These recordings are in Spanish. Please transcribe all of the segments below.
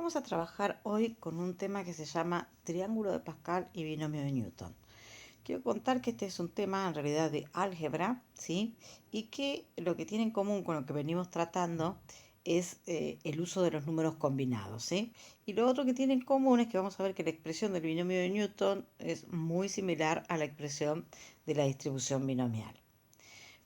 Vamos a trabajar hoy con un tema que se llama triángulo de Pascal y binomio de Newton. Quiero contar que este es un tema en realidad de álgebra, ¿sí? Y que lo que tiene en común con lo que venimos tratando es el uso de los números combinados, ¿sí? Y lo otro que tiene en común es que vamos a ver que la expresión del binomio de Newton es muy similar a la expresión de la distribución binomial.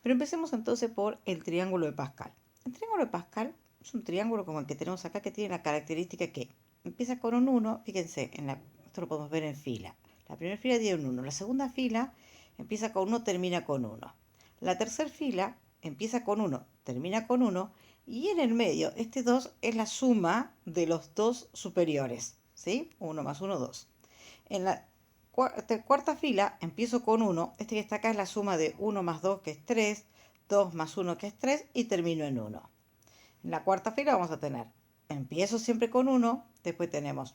Pero empecemos entonces por el triángulo de Pascal. El triángulo de Pascal es un triángulo como el que tenemos acá que tiene la característica que empieza con un 1, fíjense, esto lo podemos ver en fila. La primera fila tiene un 1, la segunda fila empieza con 1, termina con 1. La tercera fila empieza con 1, termina con 1 y en el medio este 2 es la suma de los dos superiores, ¿sí? 1 más 1, 2. En la cuarta fila empiezo con 1, este que está acá es la suma de 1 más 2 que es 3, 2 más 1 que es 3 y termino en 1. En la cuarta fila vamos a tener, empiezo siempre con 1, después tenemos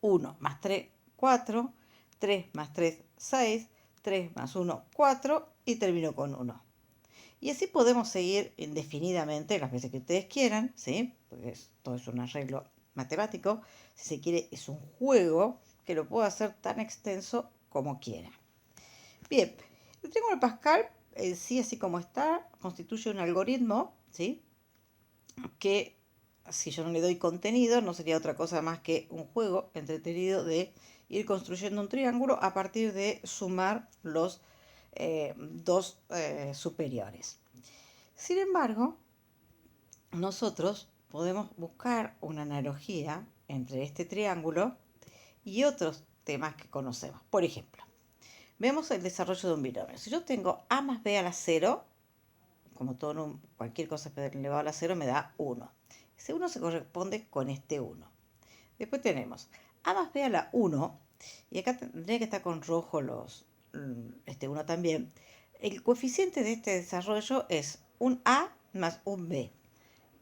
1 más 3, 4, 3 más 3, 6, 3 más 1, 4 y termino con 1. Y así podemos seguir indefinidamente las veces que ustedes quieran, ¿sí? Porque todo es un arreglo matemático. Si se quiere, es un juego que lo puedo hacer tan extenso como quiera. Bien, el triángulo de Pascal, sí, así como está, constituye un algoritmo, ¿sí? Que si yo no le doy contenido, no sería otra cosa más que un juego entretenido de ir construyendo un triángulo a partir de sumar los dos superiores. Sin embargo, nosotros podemos buscar una analogía entre este triángulo y otros temas que conocemos. Por ejemplo, vemos el desarrollo de un binomio. Si yo tengo a más b a la 0, como cualquier cosa elevado a la 0 me da 1. Ese 1 se corresponde con este 1. Después tenemos a más b a la 1, y acá tendría que estar con rojo este 1 también. El coeficiente de este desarrollo es un a más un b.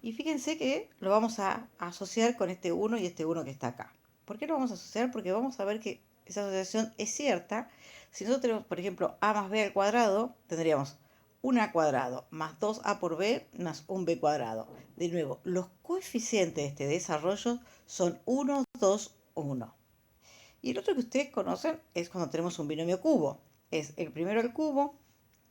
Y fíjense que lo vamos a asociar con este 1 y este 1 que está acá. ¿Por qué lo vamos a asociar? Porque vamos a ver que esa asociación es cierta. Si nosotros tenemos, por ejemplo, a más b al cuadrado, tendríamos 1a cuadrado más 2a por b más un b cuadrado. De nuevo, los coeficientes de este desarrollo son 1, 2, 1. Y el otro que ustedes conocen es cuando tenemos un binomio cubo. Es el primero al cubo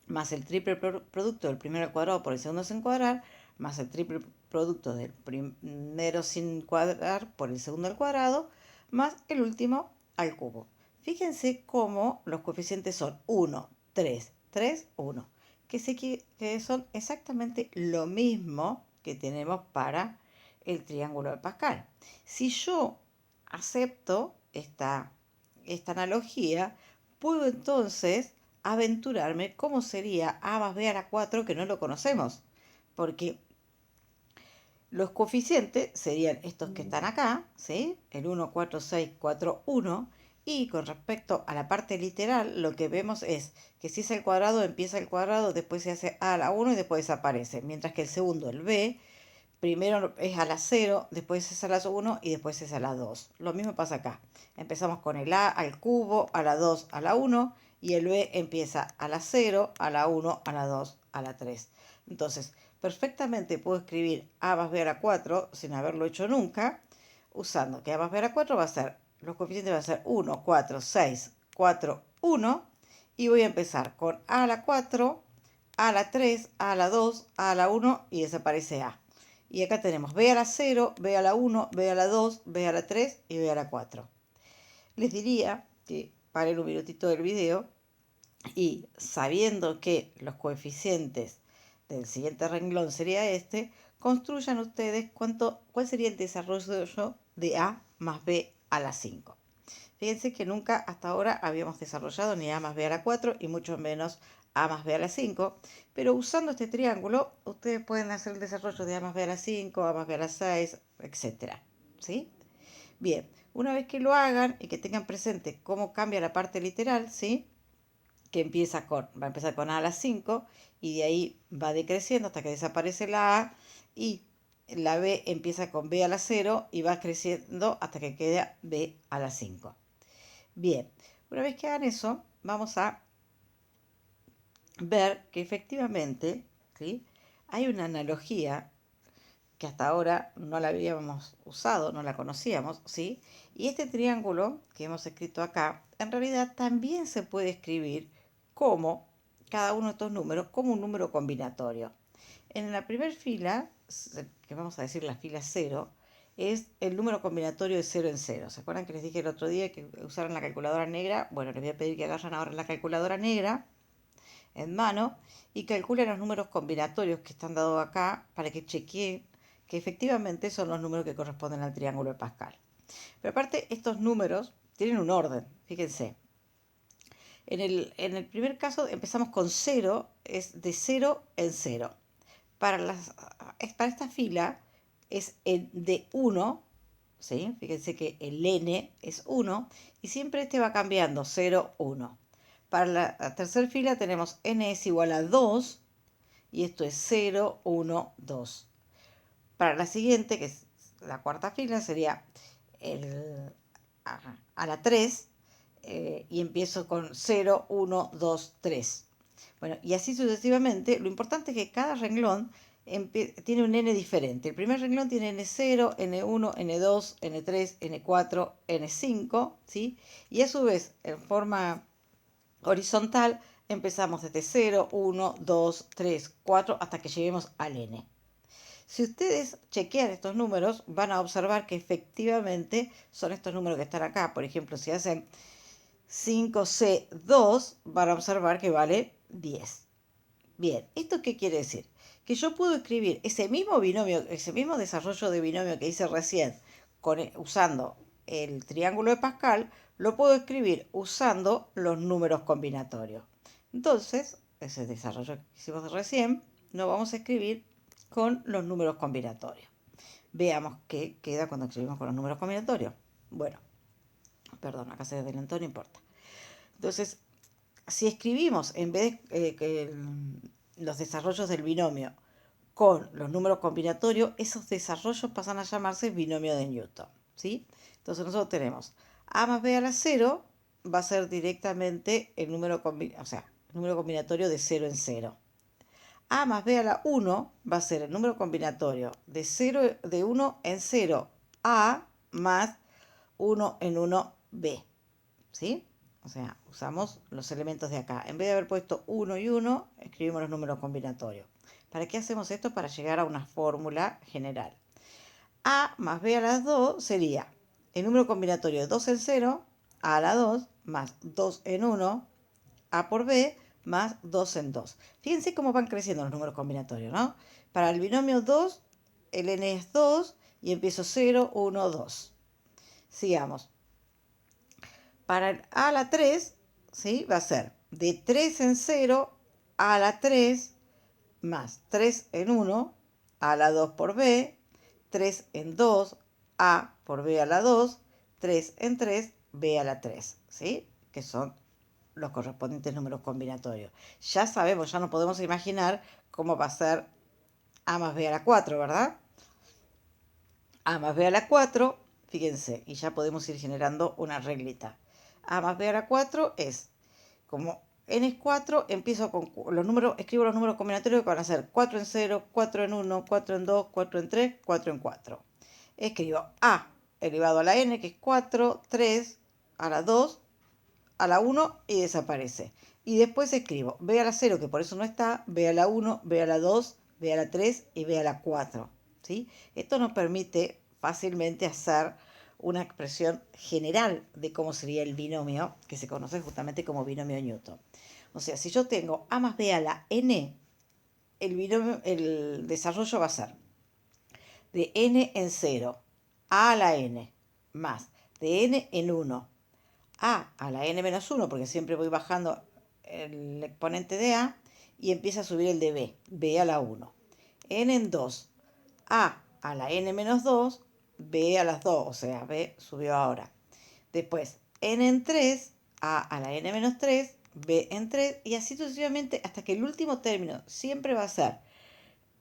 más el triple producto del primero al cuadrado por el segundo sin cuadrar, más el triple producto del primero sin cuadrar por el segundo al cuadrado, más el último al cubo. Fíjense cómo los coeficientes son 1, 3, 3, 1, que son exactamente lo mismo que tenemos para el triángulo de Pascal. Si yo acepto esta analogía, puedo entonces aventurarme cómo sería a más b a la 4 que no lo conocemos. Porque los coeficientes serían estos que están acá, ¿sí? El 1, 4, 6, 4, 1. Y con respecto a la parte literal, lo que vemos es que si es el cuadrado, empieza el cuadrado, después se hace a la 1 y después desaparece. Mientras que el segundo, el b, primero es a la 0, después es a la 1 y después es a la 2. Lo mismo pasa acá. Empezamos con el a al cubo, a la 2, a la 1 y el b empieza a la 0, a la 1, a la 2, a la 3. Entonces, perfectamente puedo escribir a más b a la 4 sin haberlo hecho nunca, usando que a más b a la 4 va a ser, los coeficientes van a ser 1, 4, 6, 4, 1 y voy a empezar con a la 4, a la 3, a la 2, a la 1 y desaparece a. Y acá tenemos b a la 0, b a la 1, b a la 2, b a la 3 y b a la 4. Les diría que paren un minutito del video y sabiendo que los coeficientes del siguiente renglón sería este, construyan ustedes cuál sería el desarrollo de a más b a la 5. Fíjense que nunca hasta ahora habíamos desarrollado ni a más b a la 4 y mucho menos a más b a la 5, pero usando este triángulo ustedes pueden hacer el desarrollo de a más b a la 5, a más b a la 6, etc. ¿Sí? Bien, una vez que lo hagan y que tengan presente cómo cambia la parte literal, ¿sí? Que va a empezar con a la 5 y de ahí va decreciendo hasta que desaparece la a y la b empieza con b a la 0 y va creciendo hasta que queda b a la 5. Bien, una vez que hagan eso, vamos a ver que efectivamente, ¿sí? Hay una analogía que hasta ahora no la habíamos usado, no la conocíamos, ¿sí? Y este triángulo que hemos escrito acá, en realidad también se puede escribir como cada uno de estos números, como un número combinatorio. En la primera fila, que vamos a decir la fila 0, es el número combinatorio de 0 en 0. ¿Se acuerdan que les dije el otro día que usaran la calculadora negra? Bueno, les voy a pedir que agarren ahora la calculadora negra en mano y calculen los números combinatorios que están dados acá para que chequeen que efectivamente son los números que corresponden al triángulo de Pascal. Pero aparte, estos números tienen un orden, fíjense. En el primer caso empezamos con 0, es de 0 en 0. Para esta fila es de 1, ¿sí? Fíjense que el n es 1 y siempre este va cambiando, 0, 1. Para la tercera fila tenemos n es igual a 2 y esto es 0, 1, 2. Para la siguiente, que es la cuarta fila, sería el, a la 3 y empiezo con 0, 1, 2, 3. Bueno, y así sucesivamente. Lo importante es que cada renglón tiene un n diferente. El primer renglón tiene n0, n1, n2, n3, n4, n5, ¿sí? Y a su vez, en forma horizontal, empezamos desde 0, 1, 2, 3, 4, hasta que lleguemos al n. Si ustedes chequean estos números, van a observar que efectivamente son estos números que están acá. Por ejemplo, si hacen 5C2, van a observar que vale 10. Bien, ¿esto qué quiere decir? Que yo puedo escribir ese mismo binomio, ese mismo desarrollo de binomio que hice recién, usando el triángulo de Pascal, lo puedo escribir usando los números combinatorios. Entonces, ese desarrollo que hicimos recién, lo vamos a escribir con los números combinatorios. Veamos qué queda cuando escribimos con los números combinatorios. Bueno, perdón, acá se adelantó, no importa. Entonces, si escribimos en vez de los desarrollos del binomio con los números combinatorios, esos desarrollos pasan a llamarse binomio de Newton, ¿sí? Entonces nosotros tenemos a más b a la 0 va a ser directamente el número, el número combinatorio de 0 en 0. A más b a la 1 va a ser el número combinatorio de 1 en 0 a más 1 en 1 b, ¿sí? O sea, usamos los elementos de acá. En vez de haber puesto 1 y 1, escribimos los números combinatorios. ¿Para qué hacemos esto? Para llegar a una fórmula general. A más b a la 2 sería el número combinatorio de 2 en 0, a la 2, más 2 en 1, a por b, más 2 en 2. Fíjense cómo van creciendo los números combinatorios, ¿no? Para el binomio 2, el n es 2 y empiezo 0, 1, 2. Sigamos. Para el a la 3, ¿sí? Va a ser de 3 en 0 a la 3 más 3 en 1 a la 2 por b, 3 en 2 a por b a la 2, 3 en 3 b a la 3, ¿sí? Que son los correspondientes números combinatorios. Ya sabemos, ya nos podemos imaginar cómo va a ser a más b a la 4, ¿verdad? A más b a la 4, fíjense, y ya podemos ir generando una reglita. A más b a la 4 es, como n es 4, empiezo con los números, escribo los números combinatorios que van a ser 4 en 0, 4 en 1, 4 en 2, 4 en 3, 4 en 4. Escribo a elevado a la n, que es 4, 3, a la 2, a la 1 y desaparece. Y después escribo b a la 0, que por eso no está, b a la 1, b a la 2, b a la 3 y b a la 4. ¿Sí? Esto nos permite fácilmente hacer una expresión general de cómo sería el binomio, que se conoce justamente como binomio de Newton. O sea, si yo tengo a más b a la n, el desarrollo va a ser de n en 0 a la n más de n en 1 a la n menos 1, porque siempre voy bajando el exponente de a y empieza a subir el de b a la 1. N en 2, a la n menos 2, b a las 2, o sea, b subió ahora. Después, n en 3, a la n menos 3, b en 3, y así sucesivamente hasta que el último término siempre va a ser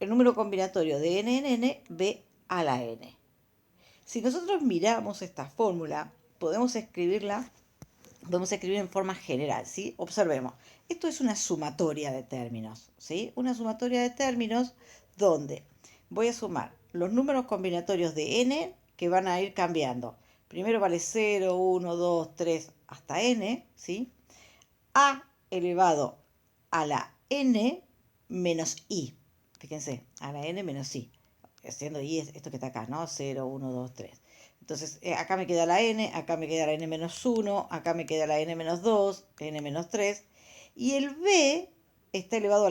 el número combinatorio de n en n, b a la n. Si nosotros miramos esta fórmula, podemos escribir en forma general, ¿sí? Observemos, esto es una sumatoria de términos, ¿sí? Una sumatoria de términos donde voy a sumar los números combinatorios de n que van a ir cambiando. Primero vale 0, 1, 2, 3 hasta n, ¿sí? A elevado a la n menos i. Fíjense, a la n menos i. Haciendo i es esto que está acá, ¿no? 0, 1, 2, 3. Entonces, acá me queda la n, acá me queda la n menos 1, acá me queda la n menos 2, n menos 3. Y el b está elevado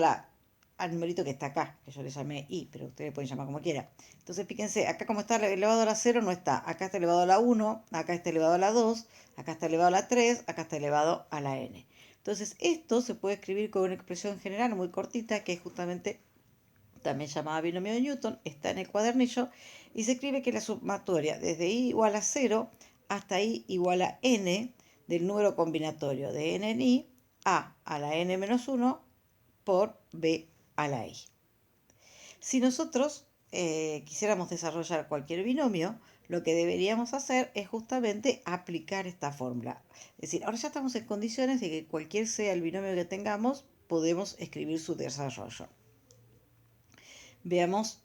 al numerito que está acá, que yo le llamé i, pero ustedes pueden llamar como quieran. Entonces, fíjense, acá como está elevado a la 0, no está. Acá está elevado a la 1, acá está elevado a la 2, acá está elevado a la 3, acá está elevado a la n. Entonces, esto se puede escribir con una expresión general muy cortita, que es justamente también llamada binomio de Newton, está en el cuadernillo, y se escribe que la sumatoria desde i igual a 0 hasta i igual a n del número combinatorio de n en i, a la n menos 1 por b a la i. Si nosotros quisiéramos desarrollar cualquier binomio, lo que deberíamos hacer es justamente aplicar esta fórmula. Es decir, ahora ya estamos en condiciones de que cualquier sea el binomio que tengamos, podemos escribir su desarrollo. Veamos,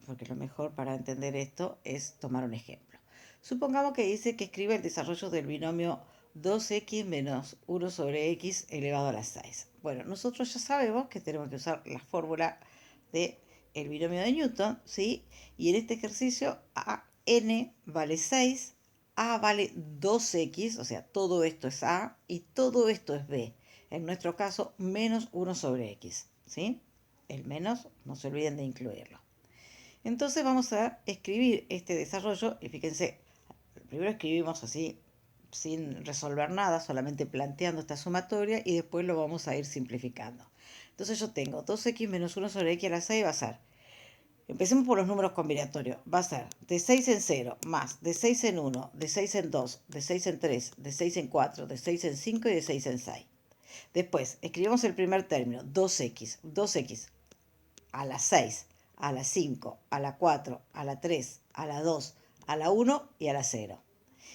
porque lo mejor para entender esto es tomar un ejemplo. Supongamos que dice que escribe el desarrollo del binomio 2x menos 1 sobre x elevado a la 6. Bueno, nosotros ya sabemos que tenemos que usar la fórmula del binomio de Newton, ¿sí? Y en este ejercicio a n vale 6, a vale 2x, o sea, todo esto es a y todo esto es b. En nuestro caso, menos 1 sobre x, ¿sí? El menos, no se olviden de incluirlo. Entonces vamos a escribir este desarrollo y fíjense, primero escribimos así sin resolver nada, solamente planteando esta sumatoria y después lo vamos a ir simplificando. Entonces yo tengo 2x menos 1 sobre x a la 6 va a ser, empecemos por los números combinatorios, va a ser de 6 en 0 más de 6 en 1, de 6 en 2, de 6 en 3, de 6 en 4, de 6 en 5 y de 6 en 6. Después escribimos el primer término, 2x a la 6, a la 5, a la 4, a la 3, a la 2, a la 1 y a la 0.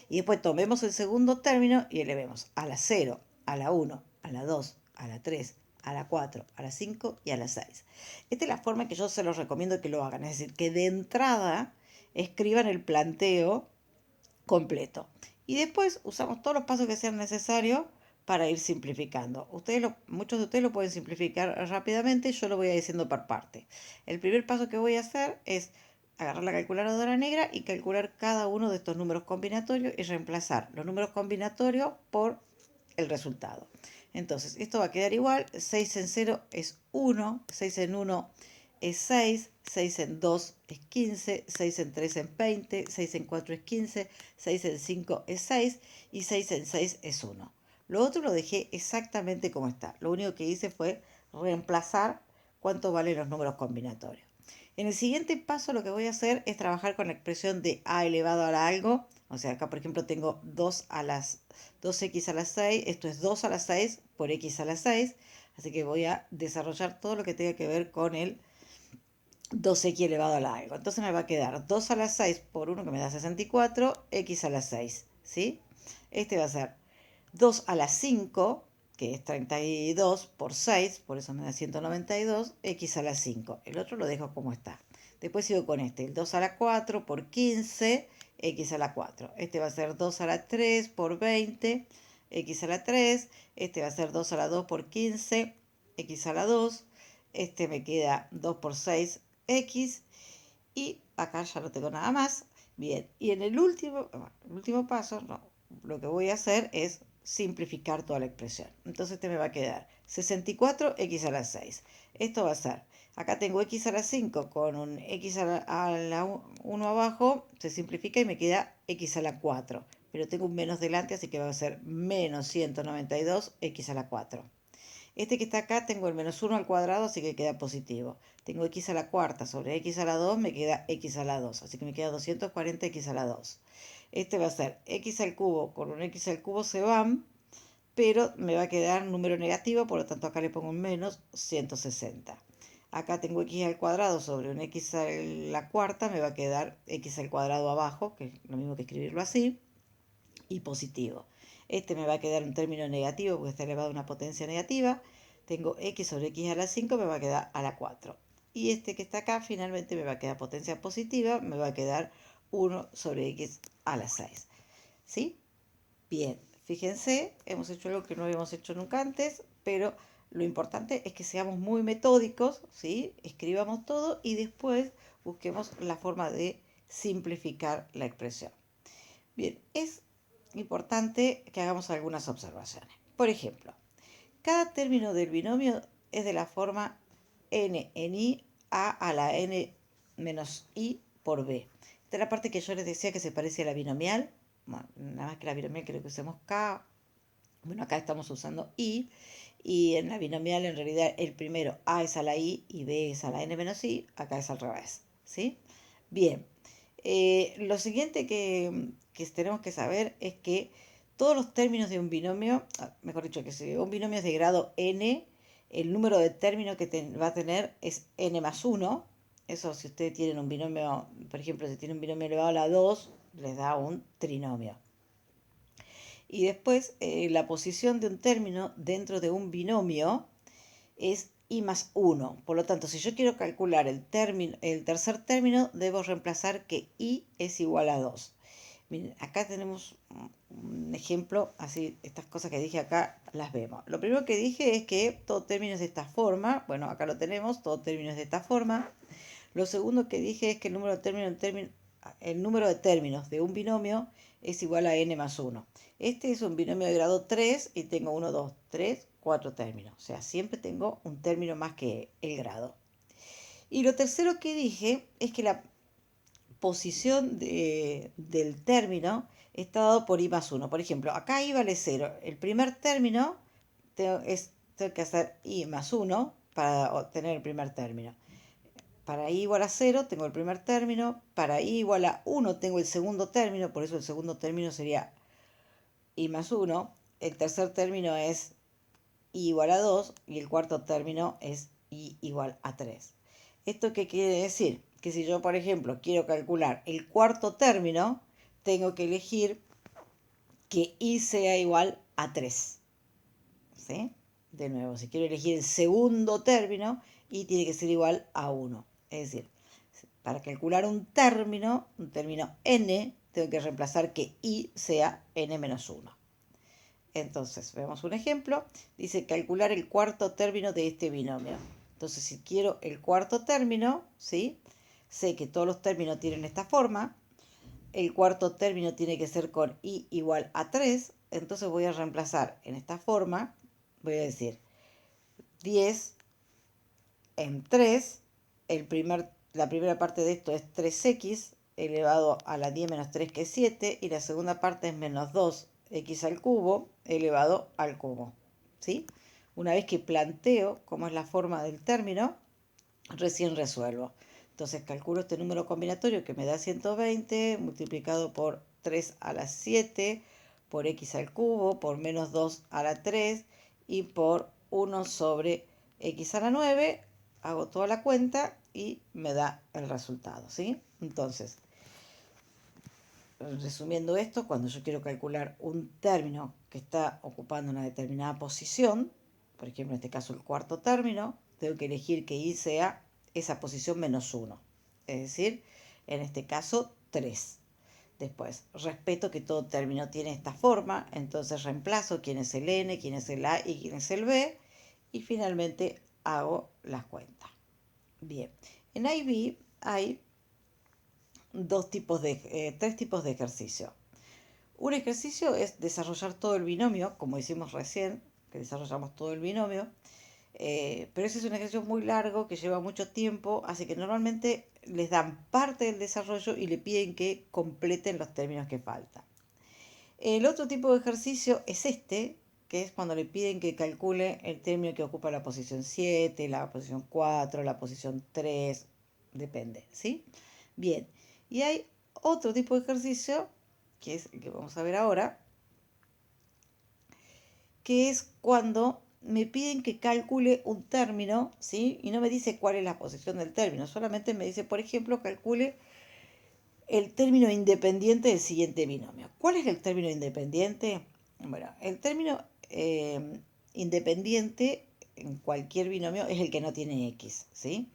Y después tomemos el segundo término y elevemos a la 0, a la 1, a la 2, a la 3, a la 4, a la 5 y a la 6. Esta es la forma que yo se los recomiendo que lo hagan. Es decir, que de entrada escriban el planteo completo. Y después usamos todos los pasos que sean necesarios para ir simplificando. Muchos de ustedes lo pueden simplificar rápidamente, yo lo voy a ir diciendo por parte. El primer paso que voy a hacer es agarrar la calculadora negra y calcular cada uno de estos números combinatorios y reemplazar los números combinatorios por el resultado. Entonces, esto va a quedar igual, 6 en 0 es 1, 6 en 1 es 6, 6 en 2 es 15, 6 en 3 es 20, 6 en 4 es 15, 6 en 5 es 6 y 6 en 6 es 1. Lo otro lo dejé exactamente como está. Lo único que hice fue reemplazar cuánto valen los números combinatorios. En el siguiente paso lo que voy a hacer es trabajar con la expresión de a elevado a algo. O sea, acá por ejemplo tengo 2x a la 6. Esto es 2 a la 6 por x a la 6. Así que voy a desarrollar todo lo que tenga que ver con el 2x elevado a algo. Entonces me va a quedar 2 a la 6 por 1 que me da 64, x a la 6. ¿Sí? Este va a ser 2 a la 5, que es 32 por 6, por eso me da 192, x a la 5. El otro lo dejo como está. Después sigo con este, el 2 a la 4 por 15, x a la 4. Este va a ser 2 a la 3 por 20, x a la 3. Este va a ser 2 a la 2 por 15, x a la 2. Este me queda 2 por 6, x. Y acá ya no tengo nada más. Bien, y en el último paso, no, lo que voy a hacer es simplificar toda la expresión. Entonces este me va a quedar 64x a la 6. Esto va a ser, acá tengo x a la 5 con un x a la 1 abajo, se simplifica y me queda x a la 4. Pero tengo un menos delante, así que va a ser menos 192x a la 4. Este que está acá tengo el menos 1 al cuadrado, así que queda positivo. Tengo x a la cuarta sobre x a la 2, me queda x a la 2, así que me queda 240x a la 2. Este va a ser x al cubo con un x al cubo se van, pero me va a quedar un número negativo, por lo tanto acá le pongo un menos 160. Acá tengo x al cuadrado sobre un x a la cuarta, me va a quedar x al cuadrado abajo, que es lo mismo que escribirlo así, y positivo. Este me va a quedar un término negativo porque está elevado a una potencia negativa. Tengo x sobre x a la 5, me va a quedar a la 4. y este que está acá finalmente me va a quedar potencia positiva, me va a quedar 1 sobre x a la 6. ¿Sí? Bien, fíjense, hemos hecho algo que no habíamos hecho nunca antes, pero lo importante es que seamos muy metódicos, ¿sí? Escribamos todo y después busquemos la forma de simplificar la expresión. Bien, es importante que hagamos algunas observaciones. Por ejemplo, cada término del binomio es de la forma n en i a la n menos i por b. Esta es la parte que yo les decía que se parece a la binomial. Bueno, nada más que la binomial creo que usemos k. Bueno, acá estamos usando i. Y en la binomial en realidad el primero a es a la i y b es a la n menos i. Acá es al revés. ¿Sí? Bien. Lo siguiente que tenemos que saber es que todos los términos de un binomio, mejor dicho, que si un binomio es de grado n, el número de términos que va a tener es n más 1. Eso si ustedes tienen un binomio, por ejemplo, si tienen un binomio elevado a la 2, les da un trinomio. Y después la posición de un término dentro de un binomio es i más 1. Por lo tanto, si yo quiero calcular el tercer término, debo reemplazar que i es igual a 2. Miren, acá tenemos un ejemplo, así estas cosas que dije acá las vemos. Lo primero que dije es que todo término es de esta forma. Bueno, acá lo tenemos, todo término es de esta forma. Lo segundo que dije es que el número de términos de un binomio es igual a n más 1. Este es un binomio de grado 3 y tengo 1, 2, 3, 4 términos. O sea, siempre tengo un término más que el grado. Y lo tercero que dije es que la posición del término está dado por i más 1. Por ejemplo, acá i vale 0. El primer término tengo que hacer i más 1 para obtener el primer término. Para i igual a 0 tengo el primer término. Para i igual a 1 tengo el segundo término. Por eso el segundo término sería i más 1. El tercer término es i igual a 2. Y el cuarto término es i igual a 3. ¿Esto qué quiere decir? Que si yo, por ejemplo, quiero calcular el cuarto término, tengo que elegir que i sea igual a 3. ¿Sí? De nuevo, si quiero elegir el segundo término, i tiene que ser igual a 1. Es decir, para calcular un término n, tengo que reemplazar que i sea n menos 1. Entonces, vemos un ejemplo. Dice calcular el cuarto término de este binomio. Entonces, si quiero el cuarto término, ¿sí? Sé que todos los términos tienen esta forma. El cuarto término tiene que ser con i igual a 3. Entonces voy a reemplazar en esta forma. Voy a decir 10 en 3. La primera parte de esto es 3x elevado a la 10 menos 3 que es 7. Y la segunda parte es menos 2x al cubo elevado al cubo. ¿Sí? Una vez que planteo cómo es la forma del término, recién resuelvo. Entonces calculo este número combinatorio que me da 120 multiplicado por 3 a la 7 por x al cubo por menos 2 a la 3 y por 1 sobre x a la 9. Hago toda la cuenta y me da el resultado, ¿sí? Entonces, resumiendo esto, cuando yo quiero calcular un término que está ocupando una determinada posición, por ejemplo, en este caso el cuarto término, tengo que elegir que i sea esa posición menos 1. Es decir, en este caso 3. Después, respeto que todo término tiene esta forma, entonces reemplazo quién es el n, quién es el a y quién es el b, y finalmente hago las cuentas. Bien, en IB hay tres tipos de ejercicio. Un ejercicio es desarrollar todo el binomio, como hicimos recién, que desarrollamos todo el binomio, pero ese es un ejercicio muy largo que lleva mucho tiempo, así que normalmente les dan parte del desarrollo y le piden que completen los términos que faltan. El otro tipo de ejercicio es este, que es cuando le piden que calcule el término que ocupa la posición 7, la posición 4, la posición 3, depende, ¿sí? Bien, y hay otro tipo de ejercicio, que es el que vamos a ver ahora, que es cuando me piden que calcule un término, ¿sí? Y no me dice cuál es la posición del término, solamente me dice, por ejemplo, calcule el término independiente del siguiente binomio. ¿Cuál es el término independiente? Bueno, el término independiente en cualquier binomio es el que no tiene x, ¿sí?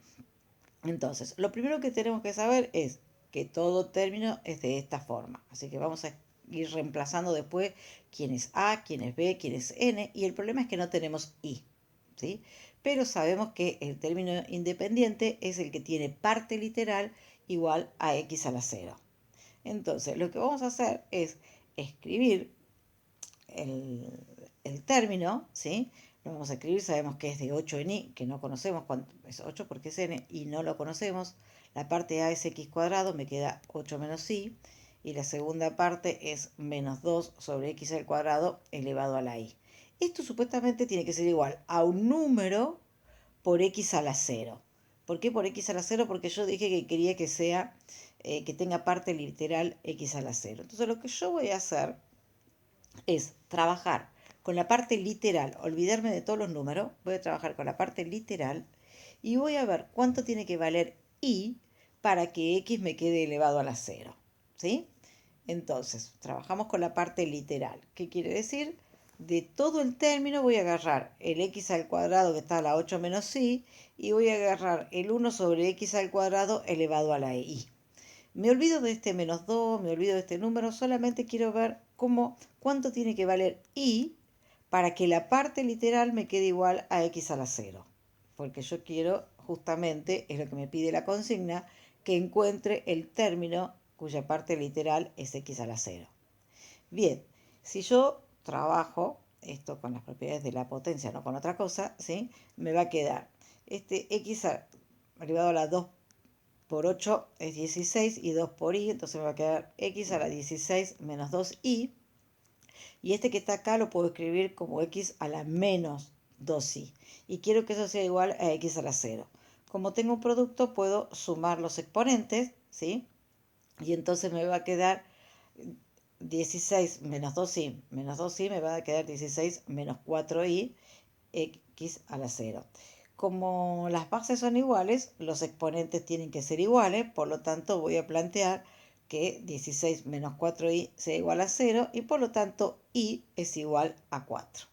Entonces, lo primero que tenemos que saber es que todo término es de esta forma. Así que vamos a ir reemplazando después quién es A, quién es B, quién es N. Y el problema es que no tenemos I, ¿sí? Pero sabemos que el término independiente es el que tiene parte literal igual a x a la 0. Entonces, lo que vamos a hacer es escribir el término, ¿sí? Lo vamos a escribir, sabemos que es de 8 en i, que no conocemos cuánto es 8 porque es n y no lo conocemos. La parte a es x cuadrado, me queda 8 menos i. Y la segunda parte es menos 2 sobre x al cuadrado elevado a la i. Esto supuestamente tiene que ser igual a un número por x a la 0. ¿Por qué por x a la 0? Porque yo dije que quería que sea, que tenga parte literal x a la 0. Entonces lo que yo voy a hacer es trabajar con la parte literal, olvidarme de todos los números, voy a trabajar con la parte literal y voy a ver cuánto tiene que valer i para que x me quede elevado a la 0. ¿Sí? Entonces, trabajamos con la parte literal. ¿Qué quiere decir? De todo el término voy a agarrar el x al cuadrado que está a la 8 menos i y voy a agarrar el 1 sobre x al cuadrado elevado a la i. Me olvido de este menos 2, me olvido de este número, solamente quiero ver cuánto tiene que valer i para que la parte literal me quede igual a x a la 0. Porque yo quiero, justamente, es lo que me pide la consigna, que encuentre el término cuya parte literal es x a la 0. Bien, si yo trabajo esto con las propiedades de la potencia, no con otra cosa, ¿sí? Me va a quedar este x elevado a la 2 por 8 es 16 y 2 por i, entonces me va a quedar x a la 16 menos 2i. Y este que está acá lo puedo escribir como x a la menos 2i. Y quiero que eso sea igual a x a la 0. Como tengo un producto, puedo sumar los exponentes, ¿sí? Y entonces me va a quedar 16 menos 2i. Menos 2i me va a quedar 16 menos 4i x a la 0. Como las bases son iguales, los exponentes tienen que ser iguales, por lo tanto voy a plantear que 16 menos 4i sea igual a 0 y por lo tanto i es igual a 4.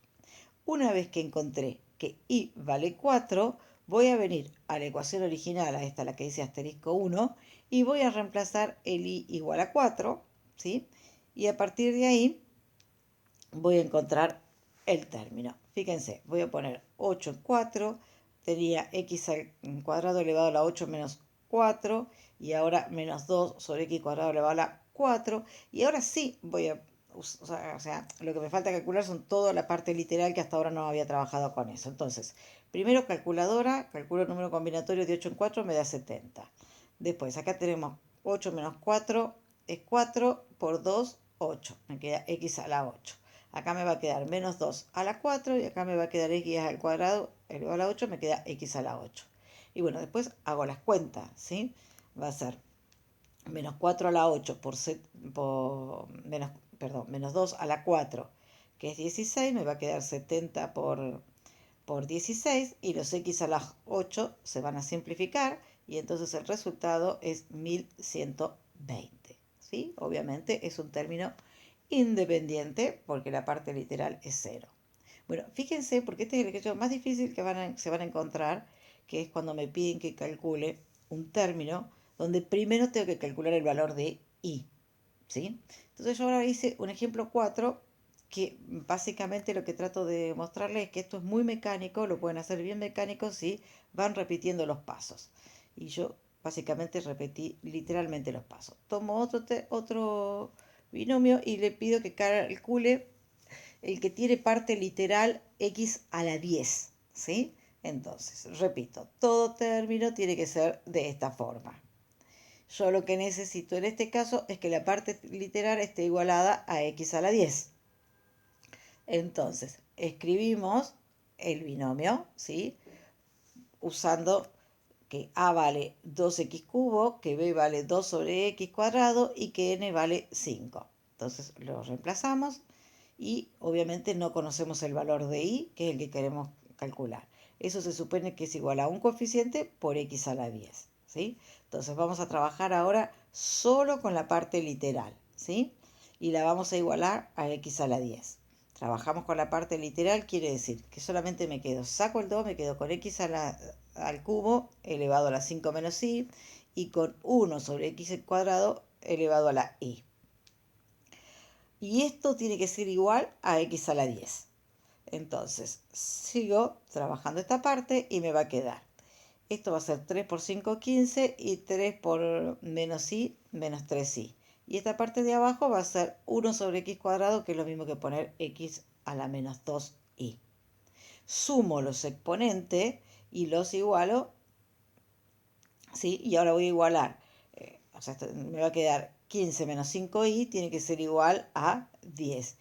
Una vez que encontré que i vale 4, voy a venir a la ecuación original, a esta la que dice asterisco 1, y voy a reemplazar el i igual a 4, ¿sí? Y a partir de ahí voy a encontrar el término. Fíjense, voy a poner 8 en 4, tenía x al cuadrado elevado a la 8 menos 4, y ahora menos 2 sobre x cuadrado elevado a la 4, y ahora sí voy a, o sea, lo que me falta calcular son toda la parte literal que hasta ahora no había trabajado con eso. Entonces, primero calculadora, calculo el número combinatorio de 8 en 4, me da 70. Después, acá tenemos 8 menos 4 es 4 por 2, 8, me queda x a la 8. Acá me va a quedar menos 2 a la 4 y acá me va a quedar x al cuadrado elevado a la 8, me queda x a la 8. Y bueno, después hago las cuentas, ¿sí? Va a ser menos 4 a la 8 menos 2 a la 4, que es 16, me va a quedar 70 por 16 y los x a la 8 se van a simplificar y entonces el resultado es 1120. ¿Sí? Obviamente es un término independiente porque la parte literal es 0. Bueno, fíjense, porque este es el ejercicio más difícil que se van a encontrar, que es cuando me piden que calcule un término donde primero tengo que calcular el valor de i. ¿Sí? Entonces yo ahora hice un ejemplo 4 que básicamente lo que trato de mostrarles es que esto es muy mecánico, lo pueden hacer bien mecánico si van repitiendo los pasos. Y yo básicamente repetí literalmente los pasos. Tomo otro binomio y le pido que calcule el que tiene parte literal x a la 10. ¿Sí? Entonces, repito, todo término tiene que ser de esta forma. Yo lo que necesito en este caso es que la parte literal esté igualada a x a la 10. Entonces, escribimos el binomio, ¿sí? Usando que a vale 2x cubo, que b vale 2 sobre x cuadrado y que n vale 5. Entonces lo reemplazamos y obviamente no conocemos el valor de i, que es el que queremos calcular. Eso se supone que es igual a un coeficiente por x a la 10. ¿Sí? Entonces vamos a trabajar ahora solo con la parte literal, ¿sí? Y la vamos a igualar a x a la 10. trabajamos con la parte literal, quiere decir que solamente me quedo, saco el 2, me quedo con x al cubo elevado a la 5 menos y con 1 sobre x cuadrado elevado a la y. Y esto tiene que ser igual a x a la 10. Entonces, sigo trabajando esta parte y me va a quedar. Esto va a ser 3 por 5, 15 y 3 por menos y, menos 3y. Y esta parte de abajo va a ser 1 sobre x cuadrado, que es lo mismo que poner x a la menos 2y. Sumo los exponentes y los igualo, ¿sí? Y ahora voy a igualar, o sea, me va a quedar 15 menos 5y, tiene que ser igual a 10.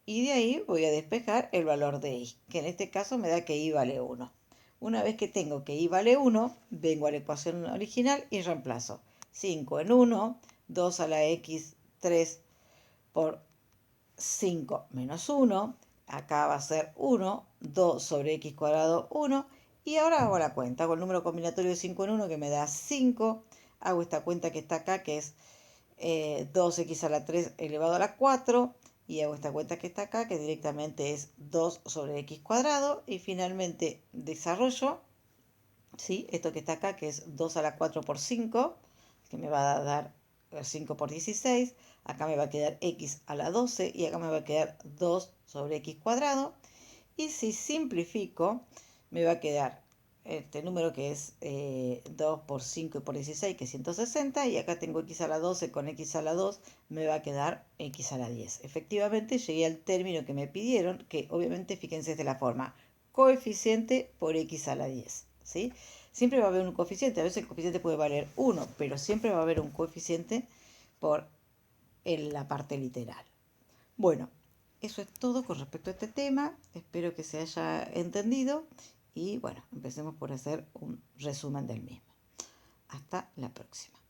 Y de ahí voy a despejar el valor de y, que en este caso me da que y vale 1. Una vez que tengo que y vale 1, vengo a la ecuación original y reemplazo. 5 en 1, 2 a la x, 3 por 5 menos 1. Acá va a ser 1, 2 sobre x cuadrado 1. Y ahora hago la cuenta, hago el número combinatorio de 5 en 1 que me da 5. Hago esta cuenta que está acá, que es 2x a la 3 elevado a la 4. Y hago esta cuenta que está acá, que directamente es 2 sobre x cuadrado. Y finalmente desarrollo, ¿sí? Esto que está acá, que es 2 a la 4 por 5, que me va a dar 5 por 16. Acá me va a quedar x a la 12 y acá me va a quedar 2 sobre x cuadrado. Y si simplifico, me va a quedar este número que es 2 por 5 y por 16, que es 160. Y acá tengo x a la 12 con x a la 2, me va a quedar x a la 10. Efectivamente llegué al término que me pidieron, que obviamente fíjense de la forma coeficiente por x a la 10. ¿Sí? Siempre va a haber un coeficiente, a veces el coeficiente puede valer 1, pero siempre va a haber un coeficiente por la parte literal. Bueno, eso es todo con respecto a este tema. Espero que se haya entendido y bueno, empecemos por hacer un resumen del mismo. Hasta la próxima.